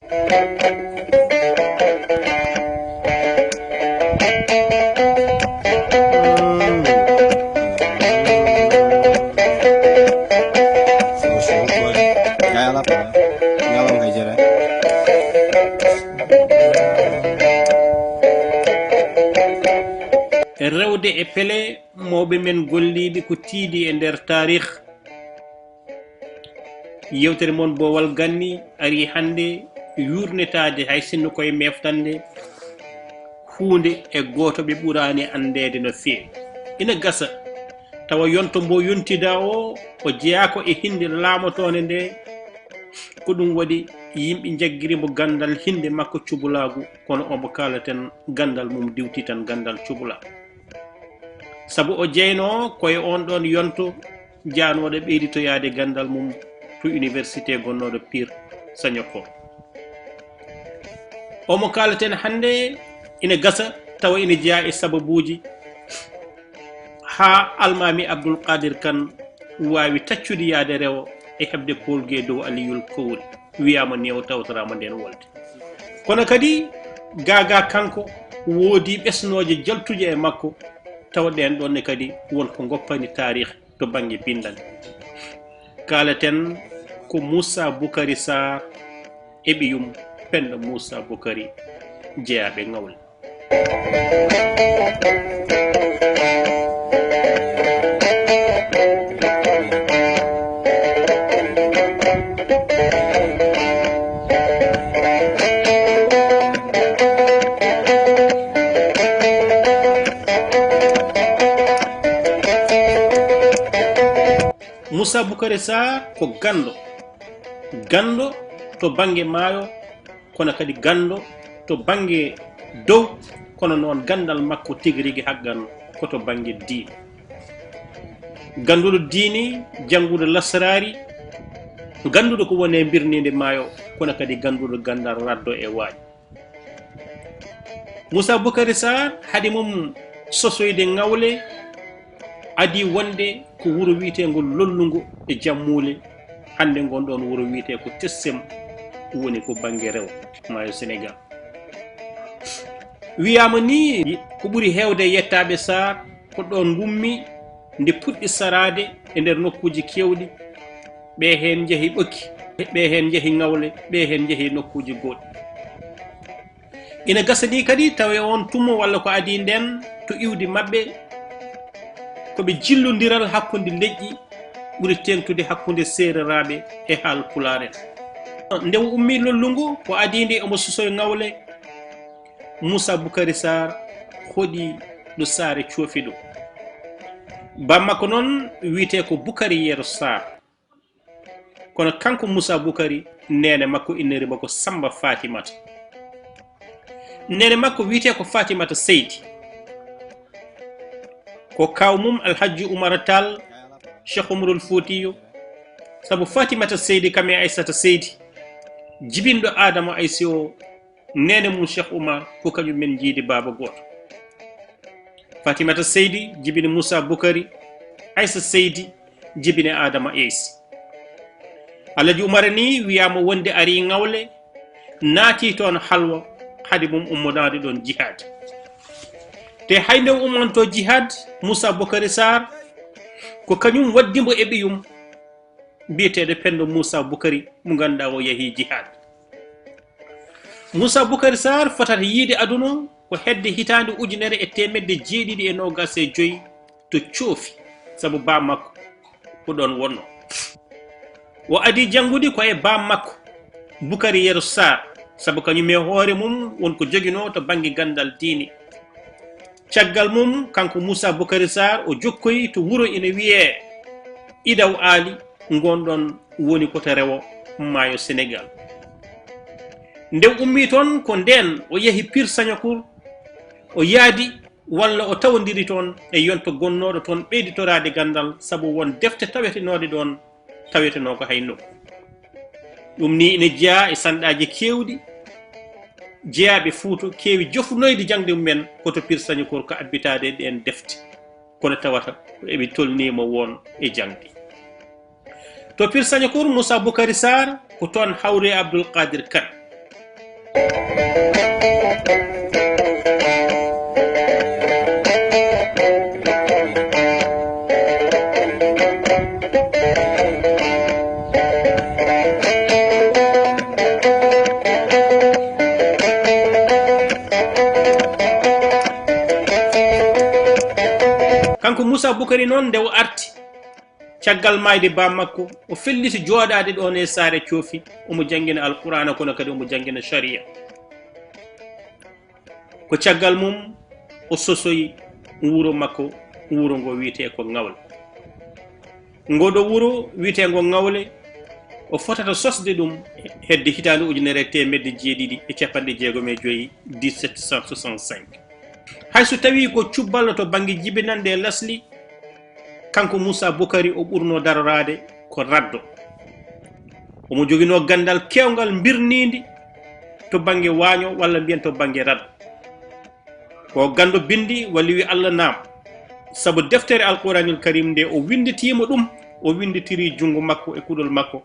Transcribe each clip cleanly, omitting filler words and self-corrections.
rewde e pele mawɓe men golliɓe ko tiidi e nder tarikh yewtere mon Boowal Ganni ari hande yurnetade hay sinno koye meftande hunde e goto ɓe ɓurani andede no feewi. Ina gasa tawa yonto mbo yontida o jeeyako e hinde laamotone nde ko ɗum waɗi yimɓe jaggirimo gandal hinde makko cuɓulagu kono omo kalaten gandal mum diwti tan gandal cuɓula sabu o jeyno koye on ɗon yonto janoɗo ɓeyditoyade gandal mum to université gonnoɗo Pire Sagnokor. Omo kalaten hande ina gasa tawa ina jeeya e sababuji ha almami Abdoul Qadir Kane wawi taccude yaade rewo e hebde polgue dow Aliyul Kowri wiyama newo tawtorama nden wolde kono kadi gaga kanko woodi ɓesnoje jaltuje e makko tawa ɗen ɗonne kadi wonko goppani tarikh to banggue bindal kalaten ko Moussa Boukary Sarr e ɓiyum Penda Moussa Boukary jeeyaɓe Ngawle. Moussa Boukary Sarr ko gando to banggue maayo kono kadi gando to banggue dow kono noon gandal makko tigi rigui haggan koto banggue diine ganduɗo diini jannguɗo lasrari ganduɗo ko woni e birnide maayo kono kadi ganduɗo gandal raddo e waaji. Moussa Boukary Sarr haade mum sosoyde Ngawle adi wonde ko wuro wiitego Lollungo e Jammule hande gonɗon wuro wiite ko Tessem woni ko banggue rew maayo Sénégal. Wiyama ni ko ɓuuri hewde yettaɓe Sarr ko ɗon gummi nde puɗɗi sarade e nder nokkuji kewɗi ɓe hen jeehi ɓokki ɓe hen jeehi Ngawle ɓe hen jeehi nokkuji goɗɗi. Ina gasani kadi tawa on tumo walla ko adi nden to iwdi mabɓe koɓe jillodiral hakkude leƴƴi ɓuuri tengtude hakkude sereraɓe e haal pulare. Nde ummi Lollungo ko adinde omo susoye Ngawle Moussa Boukary Sarr hoɗi ɗo saare coofi ɗo bammakko noon wiite ko Boukary Yero Sarr kono kanko Moussa Boukary nene makko innerima ko Samba Fatimata nene makko wiite ko Fatimata Seydi ko kaw mum Alhaji Oumar Tall Cheikh Oumarul Foutiyo sabu Fatimata Seydi kam e Aissata Seydi jibinɗo Adama Aissi o nene mum Cheikh Oumar ko kañum men jiidi baba goto. Fatimata Seydi jibini Moussa Boukary Aissa Seydi jibini Adama Aissi. Alhaji Oumar ni wiyama wonde ari Ngawle naati toon halwa hade mum ummodade ɗon jihad te hayde ummanto jihad Moussa Boukary Sarr ko kañum waddimo e ɓiyum biyeteɗo Penda Moussa Boukary mo ganduɗa o yeehi jihad. Moussa Boukary Sarr fotata yiide aduna ko hedde hitande 1995 to coofi sabu ba makko ko ɗon wonno o adi janngude ko e ba makko Boukary Yero Sarr sabu kañum e hoore mum wonko joguino to banggue gandal diine caggal mum kanko Moussa Boukary Sarr o jokkoyi to wuro ina wiye Idaw Ali gonɗon woni koto rewo maayo Sénégal. Nde ummi toon ko nden o yeehi Pire Sagnokor o yaadi walla o tawodiri toon e yonto gonnoɗo toon ɓeyditorade gandal sabu won defte tawetenode ɗon taweteno ko hayno ɗum ni ina jeeya e sanɗaji kewɗi jeeyaɓe Fouta keewi jofunoyde jangde mumen koto Pire Sagnokor ko abbitade ɗen defte kono tawata eɓe tolnimo won e jangde. To Pire Sagnokor Moussa Boukary Sarr ko toon hawre Abdoul Qadir Kane kanko Moussa Boukary noon nde o arti caggal mayde ba makko o felliti jooɗade ɗon e saare coofi omo jangguina alqur'ana kono kadi omo jangguina sharia ko caggal mum o sosoyi wuuro makko wuuro ngo wiyete ko Ngawle ngoɗo wuuro wiyetego Ngawle o fotata sosde ɗum hedde hitande ujunere temedde jeeɗiɗi e capanɗe jeegom e joyyi 1765 hayso tawi ko cubballa to banggue jibinande e lasli kanko Moussa Boukary o ɓurno darorade ko raddo omo joguino gandal kewgal birnidi to banggue waño walla mbiyen to banggue raddo ko gando bindi walli wi Allah naam saabu deftere alquranil karim nde o winditima ɗum o winditiri jungo makko e kuɗol makko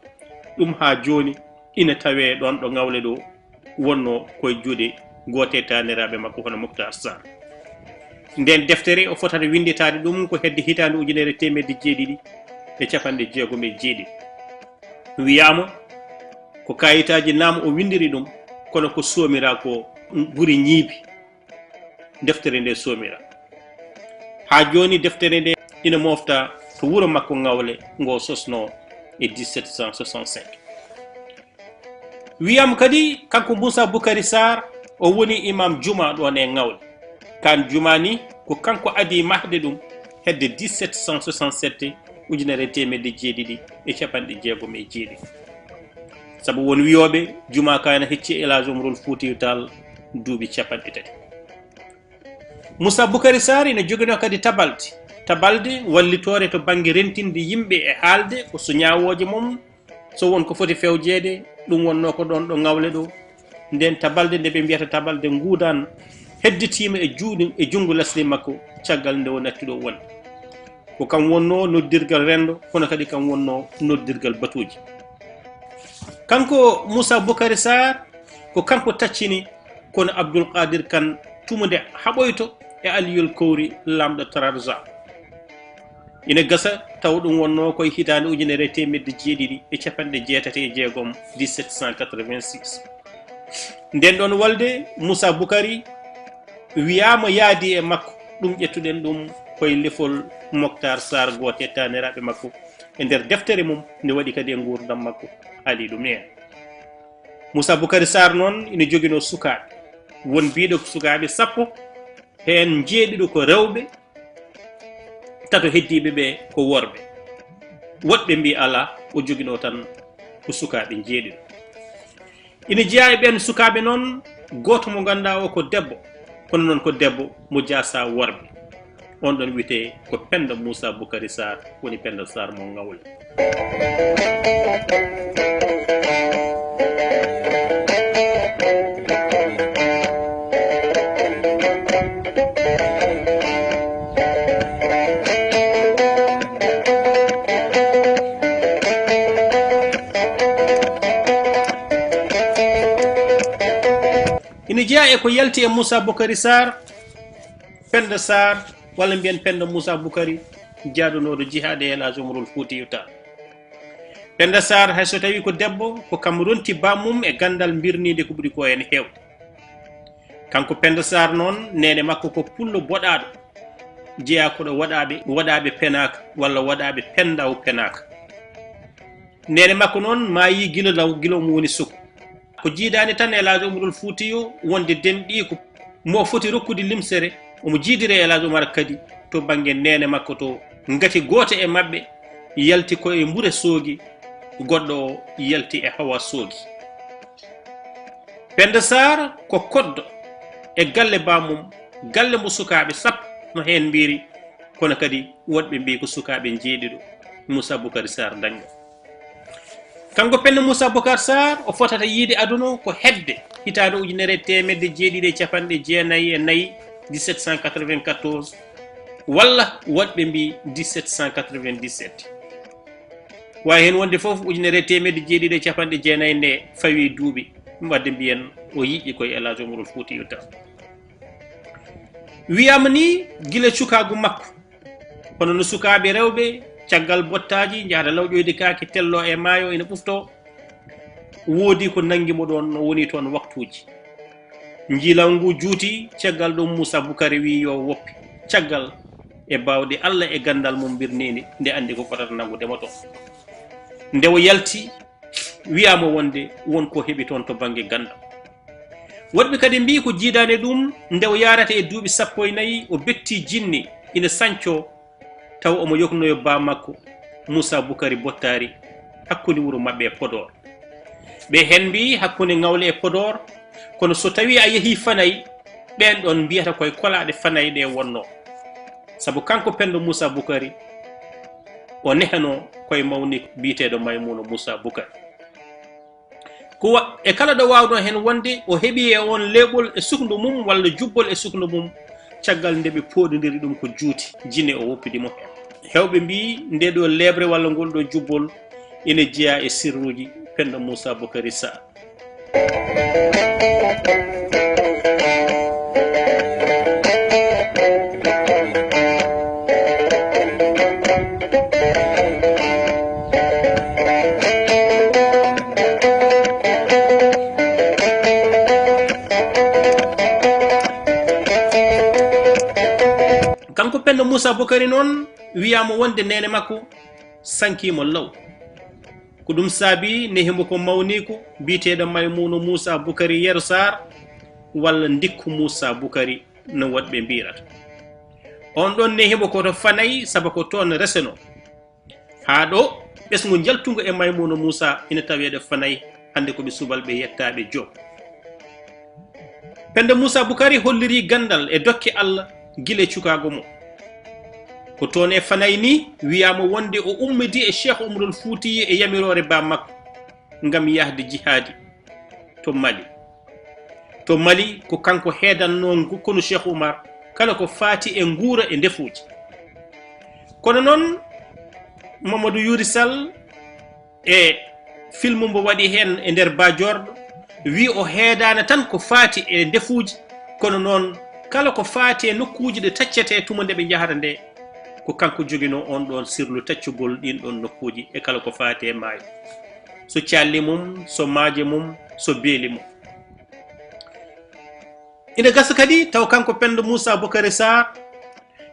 ɗum ha joni ina tawe ɗon ɗo Ngawle ɗo wonno koye juuɗe gote taniraɓe makko hono Moukhtar Sarr nden deftere o fotata winditade ɗum ko hedde hitande ujunere temedde jeeɗiɗi e capanɗe jeegom e jeeɗiɗi wiyama ko kayitaji naam o windiri ɗum kono ko somira ko ɓuuri ñiibi deftere nde somira ha joni deftere nde ina mofta to wuuro makko Ngawle ngo sosno e 1765 wiyama kadi kanko Moussa Boukary Sarr o woni imam juma ɗon e Ngawle kan juma ni ko kanko adi mahde ɗum hedde 1767 ujunere temedde jeeɗiɗi e capanɗe jeegom e jeeɗiɗi saabu won wiyoɓe juma kana hecci El Hadj Oumrol Foutiyou Tall duuɓi capanɗe tati Moussa Boukary Sarr ina jogino kadi tabalde wallitore to banggue rentinde yimɓe e haalde ko so ñawoje mum so won ko foti fewjede ɗum wonno ko ɗon ɗo Ngawle ɗo nden tabalde nde ɓe mbiyata tabalde nguudan hedditima e juuɗe e jungo lasli makko caggal nde o nattiɗo won ko kam wonno noddirgal rendo kono kadi kam wonno noddirgal batuji kanko Moussa Boukary Sarr ko kanko taccini kono Abdoul Qadir Kane tumude haɓoyto e Aliyol Kowri lamɗo Trarza ina gasa taw ɗum wonno koye hitande ujunere temedde jeeɗiɗi e capanɗe jeetati e jeegom 1786 nden ɗon walde Moussa Boukary wiyama yaadi e makko ɗum ƴettuɗen ɗum koye lefol Moukhtar Sarr gote taniraɓe makko e nder deftere mum nde waɗi kadi e gurdam makko haali ɗum hen Moussa Boukary Sarr noon ina joguino sukaɓe won mbiɗo ko sukaɓe 10 hen jeeɗiɗo ko rewɓe tato heddiɓe ɓe ko worɓe woɗɓe mbi ala o joguino tan ko sukaɓe jeeɗiɗo ina jeeya e ɓen sukaɓe noon goto mo ganduɗa o ko debbo kono noon ko debbo mo jaasa worɓe on ɗon wiyete ko Penda Moussa Boukary Sarr woni Penda Sarr mo Ngawle ina jeeya e ko yalti e Moussa Boukary Sarr Penda Sarr walla mbiyen Penda Moussa Boukary jaadunoɗo jihade El Hadj Oumrol Foutiyou Tall Penda Sarr hayso tawi ko debbo ko kam ronti bammum e gandal birnide ko ɓuuri ko hen hewde kanko Penda Sarr noon nene makko ko pullo boɗaɗo jeeya koɗo waɗaɓe penaka walla waɗaɓe pendaw penaka nene makko noon ma yi gila mo woni suku ko jiidani tan El Hadj Oumrol Foutiyou wonde denɗi ko mo foti rokkude limsere omo jiidire El Hadj Oumar kadi to banggue nene makko to ngati goto e mabɓe yalti ko e Mbouré Sogui goɗɗo o yalti e Hawa Sogui Penda Sarr ko koddo e galle bamum galle mo sukaɓe 10 no hen mbiri kono kadi woɗɓe mbi ko sukaɓe jeeɗiɗo Moussa Boukary Sarr dañɗo kanko Penda Moussa Boukary Sarr o fotata yiide aduna ko hedde hitande ujunere temedde jeeɗiɗi e capanɗe jeenayyi e nayyi 1794 walla woɗɓe mbi 1797 wawi hen wonde foof ujunere temedde jeeɗiɗi e capanɗe jeenayyi nde fawi duuɓi wadde mbiyen o yiƴƴi koye El Hadji Omarul Foutiyou Tall. wiyama ni gila cukagu makko kono no sukaɓe rewɓe caggal bottaji jahata lawƴoyde kaake tello e maayo ina ɓufto woodi ko nanguimo ɗon no woni toon waktuji jiilaw ngu juuti caggal ɗum Moussa Boukary wi yo woppi caggal e bawɗe Allah e gandal mum birnidi nde andi ko fotata nangudemo toon nde o yalti wiyama wonde wonko heeɓi toon to banggue gandal woɗɓe kadi mbi ko jiidane ɗum nde o yarata e duuɓi 14 o betti jinni ina sanco taw omo yoknoyo ba makko Moussa Boukary Bottari hakkude wuro mabɓe e Podor ɓe hen mbi hakkude Ngawle e Podor kono so tawi a yeehi Fanayi ɓen ɗon mbiyata koye kolaɗe Fanayi ɗe wonno saabu kanko Pendo Moussa Boukary o nehano koye mawni biteɗo Maymouna Moussa Boukary ko e kala ɗo wawno hen wonde o heeɓi e on leɓol e sukndu mum walla jubbol e sukndu mum caggal nde ɓe poɗodiri ɗum ko juuti jinne o woppidimo hen hewɓe mbi nde ɗo lebre walla ngol ɗo jubbol ina jeeya e sirruji Pendo Moussa Boukary Sarr. kanko Pendo Moussa Boukary noon wiyama wonde nene makko sankimo law ko ɗum saabi nehimo ko mawni ko biteɗo Maymouna Moussa Boukary Yero Sarr walla Dikku Moussa Boukary no woɗɓe mbirata on ɗon nehimo koto Fanayi saabu ko toon reseno ha ɗo ɓesgu jaltugo e Maymouna Moussa ina taweɗo Fanayi hande koɓe subalɓe yettaɓe Diop. Pendo Moussa Boukary holliri gandal e dokke Allah guila cukago mo ko toon e Fanayi ni wiyama wonde o ummidi e Cheikh Omarul Foutiyou e yamirore ba makko ngam yahde jihadi to Mali ko kanko heedanno kono Cheikh Oumar kala ko faati e nguura e ndefuji kono noon Mamadou Yuri Sall e film mbo waɗi hen e nder Badiorɗo wi o heedana tan ko faati e ndefuji kono noon kala ko faati e nokkuji ɗe taccete tuma nde ɓe jahata nde ko kanko jogino on ɗon sirlu taccugol ɗin ɗon nokkuji e kala ko faati e maayo so calli mum so maaje mum so beeli mum ina gasa kadi taw kanko Pendo Moussa Boukary Sarr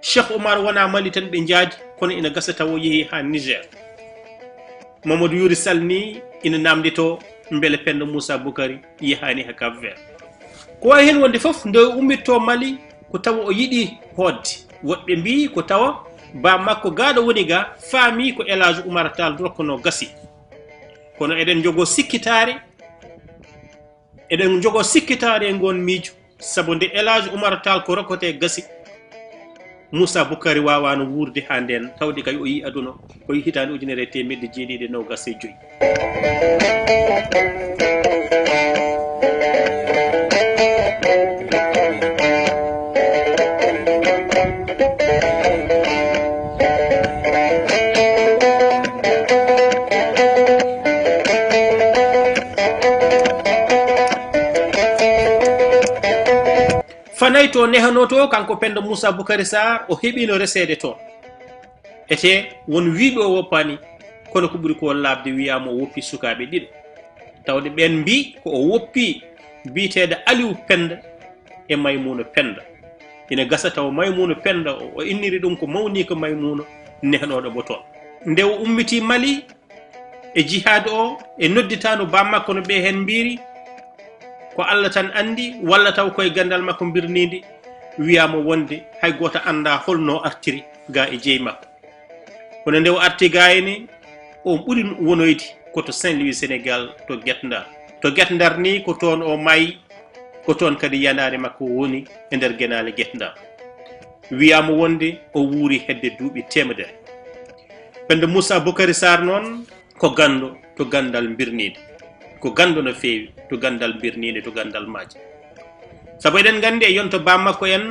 Cheikh Oumar wona Mali tan ɓe jaaji kono ina gasa taw o yeehi ha Niger Mamadou Yuri Sall ni ina namdito beele Pendo Moussa Boukary yahani ha Cap Vert ko wawi hen wonde foof nde ummitto Mali ko tawa o yiɗi hodde woɗɓe mbi ko tawa ba makko gaɗo woni ga faami ko El Hadji Oumar Tall rokkono gasi kono eɗen jogo sikkitare e gon miijo saabu nde El Hadji Oumar Tall ko rokkote gasi Moussa Boukary wawano wurde ha nden tawde kay o yi aduna ko hitande 1995 Fanayi to nehano to kanko Pendo Moussa Boukary Sarr o heɓino resede toon ete won wiiɓe o woppani kono ko ɓuri ko labde wiyama o woppi sukaɓe ɗiɗo tawde ɓen mbi ko o woppi biteɗo Aliou Penda e Maymouna Penda ina gasa taw Maymouna Penda o inniri ɗum ko mawni ko Maymouna nehanoɗo mo toon nde o ummiti Mali e jihad o e nodditano ba makko no ɓe hen mbiri ko Allah tan andi walla taw koye gandal makko birnidi wiyama wonde hay goto anda holno artiri ga e jeey makko kono nde o arti gayni o ɓuri wonoyde koto Saint-Louis Sénégal to Guet Ndar ni ko toon o mayi ko toon kadi yanare makko woni e nder guenale Guet Ndar wiyama wonde o wuuri hedde duuɓi temedere Pendo Moussa Boukary Sarr noon ko gando to gandal birnide ko gando no feewi to gandal birnide to gandal maaje sabu eɗen gandi e yonto ba makko en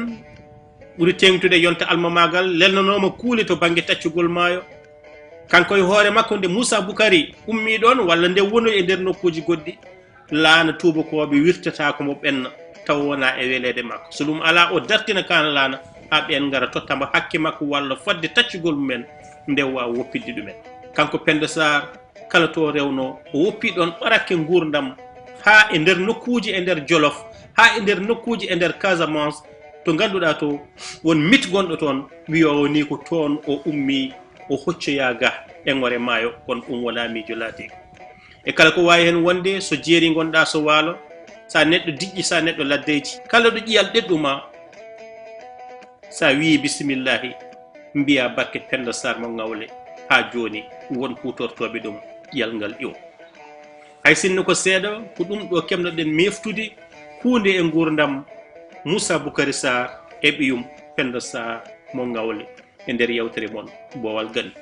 ɓuri tengtude yonto alma magal lelnanoma kuule to banggue taccugol maayo kanko e hoore makko nde Moussa Boukary ummi ɗon walla nde wonoy e nder nokkuji goɗɗi laana tubakoɓe wirtata ko mo ɓenna taw wona e welede makko so ɗum ala o dartina kana laana ha ɓen gara tottamo hakke makko walla fodde taccugol mumen nde wawa woppidde ɗumen kanko Penda Sarr kala to rewno o woppi ɗon ɓarakke gurdam ha e nder nokkuji e nder Jolof ha e nder nokkuji e nder Casamance to ganduɗa to won mit gonɗo toon wiyowo ni ko toon o ummi o hoccoya ga e ngore maayo kono ɗum wona miijo laatigo e kala ko wawi hen wonde so jeeri gonɗa so waalo sa neɗɗo diƴƴi sa neɗɗo laddeji kala ɗo ƴiyal ɗeɗɗuma sa wi bisimillahi mbiya barke Penda Sarr mo Ngawle ha joni won kutortoɓe ɗum ƴiyal ngal ƴiw hay sinno ko seeɗa ko ɗum ɗo kemnoɗen meftude hunde e gurdam Moussa Boukary Sarr e ɓiyum Penda Sarr mo Ngawle e nder yewtere mon Boowal Gandi.